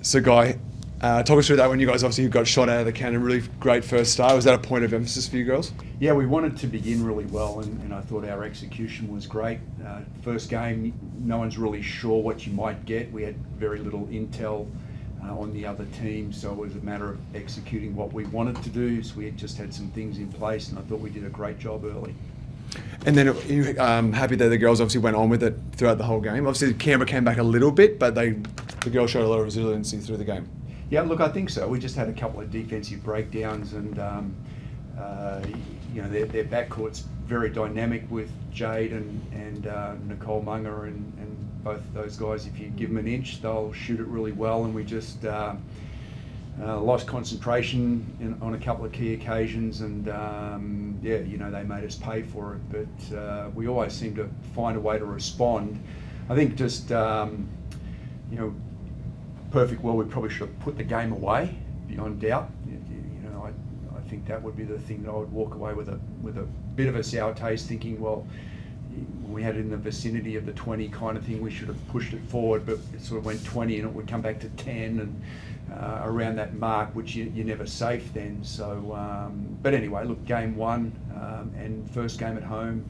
So, Guy, talk us through that when you guys obviously got shot out of the cannon. Really great first start. Was that a point of emphasis for you girls? Yeah, we wanted to begin really well, and I thought our execution was great. First game, no one's really sure what you might get. We had very little intel on the other team, so it was a matter of executing what we wanted to do. So we had just had some things in place, and I thought we did a great job early. And then you happy that the girls obviously went on with it throughout the whole game. Obviously, Canberra came back a little bit, but the girls showed a lot of resiliency through the game. Yeah, look, I think so. We just had a couple of defensive breakdowns, and their backcourt's very dynamic with Jade and Nicole Munger, and both those guys, if you give them an inch, they'll shoot it really well. And we just lost concentration on a couple of key occasions, and they made us pay for it. But we always seem to find a way to respond. I think just perfect world, we probably should have put the game away beyond doubt. I think that would be the thing that I would walk away with a bit of a sour taste, thinking, well, we had it in the vicinity of the 20 kind of thing, we should have pushed it forward, but it sort of went 20 and it would come back to 10 and around that mark, which you're never safe then. So, but anyway, look, game one and first game at home,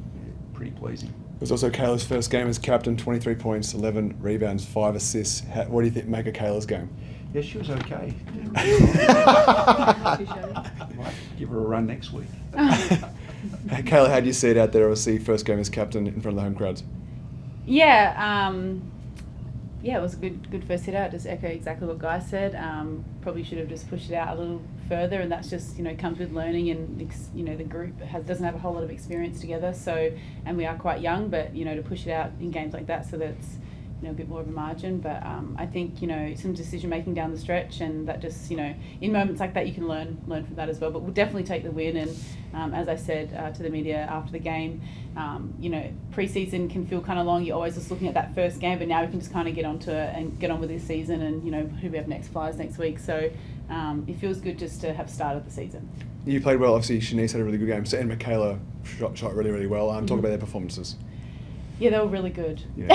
pretty pleasing. It was also Cayla's first game as captain, 23 points, 11 rebounds, 5 assists. What do you think make of Cayla's game? Yeah, she was okay. Might give her a run next week. Cayla, how do you see it out there? Obviously, first game as captain in front of the home crowds. Yeah, it was a good first hit out. Just echo exactly what Guy said. Probably should have just pushed it out a little further, and that's just comes with learning, and the group doesn't have a whole lot of experience together. So, and we are quite young, but to push it out in games like that, so that's a bit more of a margin. But I think some decision making down the stretch, and that just in moments like that you can learn from that as well. But we'll definitely take the win, and as I said to the media after the game, pre-season can feel kind of long. You're always just looking at that first game, but now we can just kind of get onto it and get on with this season, and who we have next, Flyers next week. So it feels good just to have started the season. You played well. Obviously, Shanice had a really good game. So, and Cayla shot really, really well. Talk about their performances. Yeah, they were really good. Yeah.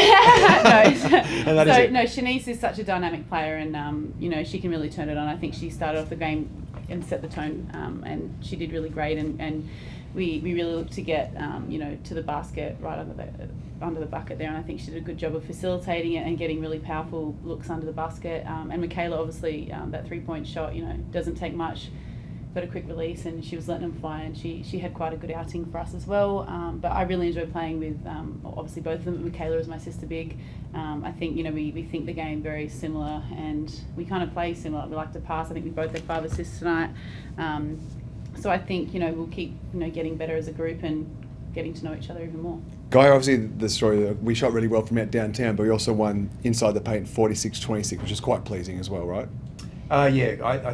Shanice is such a dynamic player, and she can really turn it on. I think she started off the game and set the tone, and she did really great. And we really looked to get to the basket right under the bucket there, and I think she did a good job of facilitating it and getting really powerful looks under the basket. And Cayla, obviously, that 3-point shot doesn't take much. Got a quick release, and she was letting them fly, and she had quite a good outing for us as well. But I really enjoyed playing with obviously both of them. Cayla is my sister big. I think we think the game very similar, and we kind of play similar. We like to pass. I think we both had 5 assists tonight. So I think we'll keep getting better as a group and getting to know each other even more. Guy, obviously the story, we shot really well from out downtown, but we also won inside the paint 46-26, which is quite pleasing as well, right? I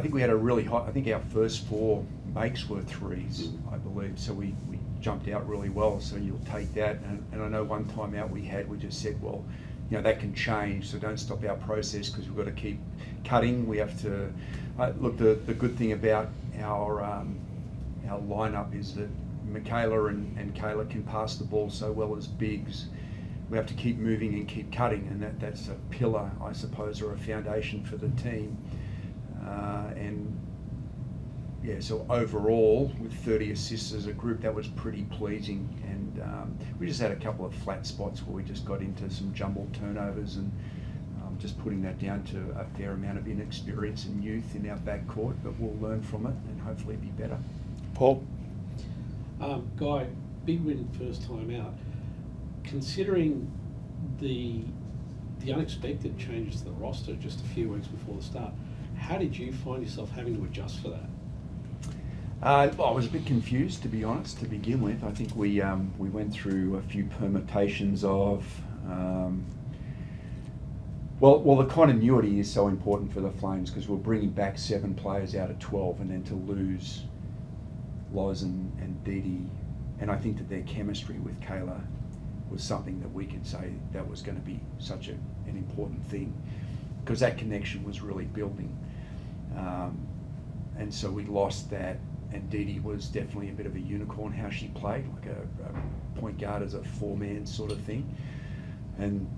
think we had a really hot. I think our first 4 makes were threes, I believe. So we jumped out really well. So you'll take that. And I know one time out we just said, well, that can change. So don't stop our process, because we've got to keep cutting. We have to look. The good thing about our lineup is that Cayla and Cayla can pass the ball so well as bigs. We have to keep moving and keep cutting, and that's a pillar, I suppose, or a foundation for the team. So overall, with 30 assists as a group, that was pretty pleasing. And we just had a couple of flat spots where we just got into some jumbled turnovers, and just putting that down to a fair amount of inexperience and youth in our backcourt. But we'll learn from it and hopefully be better. Paul? Guy, big win first time out. Considering the unexpected changes to the roster just a few weeks before the start, how did you find yourself having to adjust for that? I was a bit confused, to be honest, to begin with. I think we went through a few permutations of, the continuity is so important for the Flames, because we're bringing back 7 players out of 12, and then to lose Loz and Dee Dee, and I think that their chemistry with Cayla was something that we could say that was going to be such an important thing, because that connection was really building. And so we lost that, and Dee Dee was definitely a bit of a unicorn how she played, like a point guard as a 4-man sort of thing. And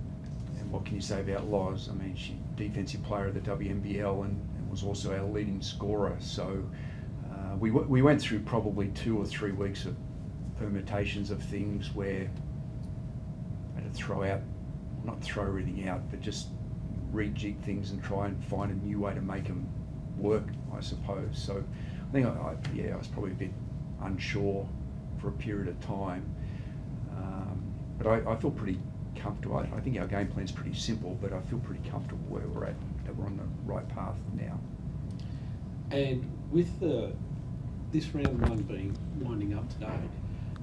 And what can you say about Loz? I mean, she's defensive player of the WNBL and was also our leading scorer. So we went through probably 2 or 3 weeks of permutations of things where I had to not throw everything out, but just rejig things and try and find a new way to make them work, I suppose. So I think I was probably a bit unsure for a period of time, but I feel pretty comfortable. I think our game plan's pretty simple, but I feel pretty comfortable where we're at, that we're on the right path now. And with this round 1 being winding up today,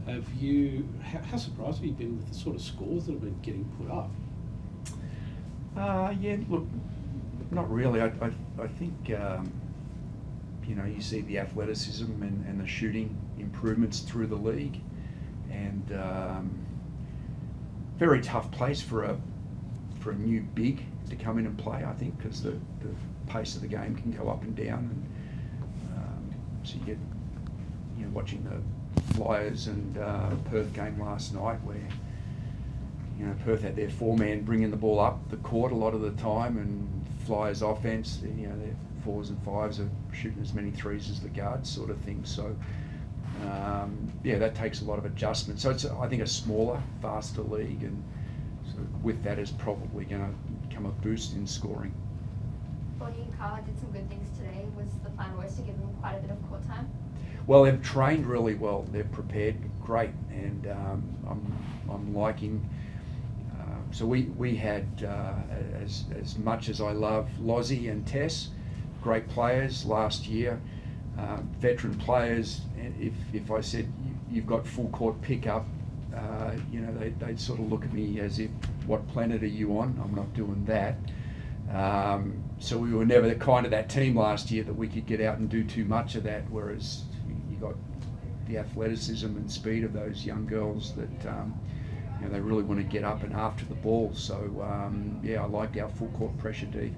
how surprised have you been with the sort of scores that have been getting put up? Yeah, look, not really. I think you see the athleticism and the shooting improvements through the league, and very tough place for a new big to come in and play. I think because the pace of the game can go up and down, and so you get watching the Flyers and Perth game last night where Perth had their 4-man bringing the ball up the court a lot of the time, and Flyers offense, their 4s and 5s are shooting as many 3s as the guards, sort of thing. So that takes a lot of adjustment. So it's, I think, a smaller, faster league, and so with that is probably going to come a boost in scoring. Bonnie and Cayla did some good things today. Was the plan was to give them quite a bit of court time? Well, they've trained really well. They've prepared great, and I'm liking. So we had, as much as I love Lozzie and Tess, great players last year, veteran players. If I said you've got full court pickup, they'd sort of look at me as if, what planet are you on? I'm not doing that. So we were never that team last year that we could get out and do too much of that, whereas you got the athleticism and speed of those young girls that they really want to get up and after the ball. So I liked our full court pressure D.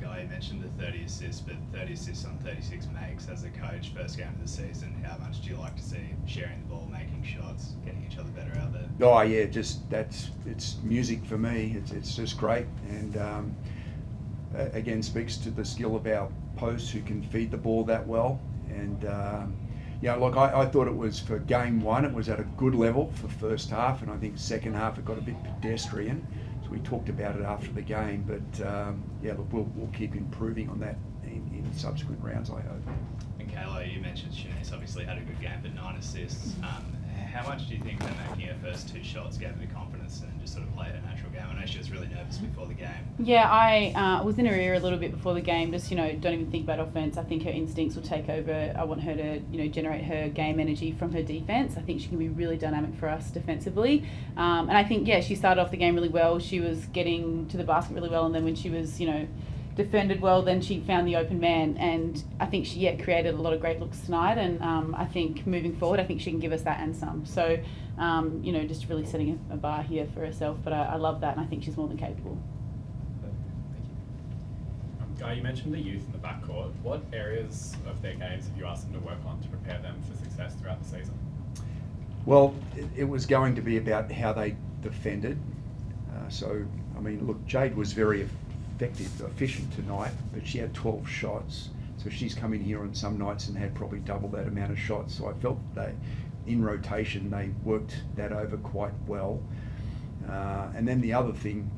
Guy, you mentioned the 30 assists, but 30 assists on 36 makes. As a coach, first game of the season, how much do you like to see sharing the ball, making shots, getting each other better out there? Oh yeah, it's music for me. It's just great, and again speaks to the skill of our posts who can feed the ball that well. And look, I thought it was, for game 1, it was at a good level for first half, and I think second half it got a bit pedestrian. So we talked about it after the game, but look, we'll keep improving on that in subsequent rounds, I hope. And Cayla, you mentioned Shanice obviously had a good game, but 9 assists. How much do you think her making her first 2 shots gave her the confidence and just sort of play her natural game? I know she was really nervous before the game. Yeah, I was in her ear a little bit before the game, just, don't even think about offense. I think her instincts will take over. I want her to, generate her game energy from her defense. I think she can be really dynamic for us defensively. And I think, she started off the game really well. She was getting to the basket really well, and then when she was, defended well, then she found the open man, and I think she created a lot of great looks tonight, and I think moving forward I think she can give us that and some. So just really setting a bar here for herself, but I love that, and I think she's more than capable. Thank you. Guy, you mentioned the youth in the backcourt. What areas of their games have you asked them to work on to prepare them for success throughout the season? Well, it was going to be about how they defended. Look, Jade was very efficient tonight, but she had 12 shots, so she's come in here on some nights and had probably double that amount of shots. So I felt that in rotation they worked that over quite well. And then the other thing,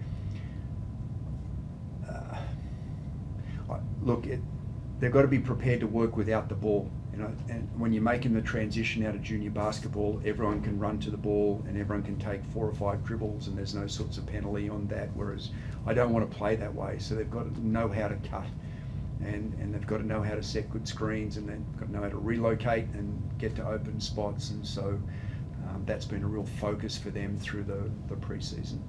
they've got to be prepared to work without the ball. And when you're making the transition out of junior basketball, everyone can run to the ball and everyone can take 4 or 5 dribbles, and there's no sorts of penalty on that. Whereas I don't want to play that way. So they've got to know how to cut, and they've got to know how to set good screens, and they've got to know how to relocate and get to open spots. And so that's been a real focus for them through the pre-season.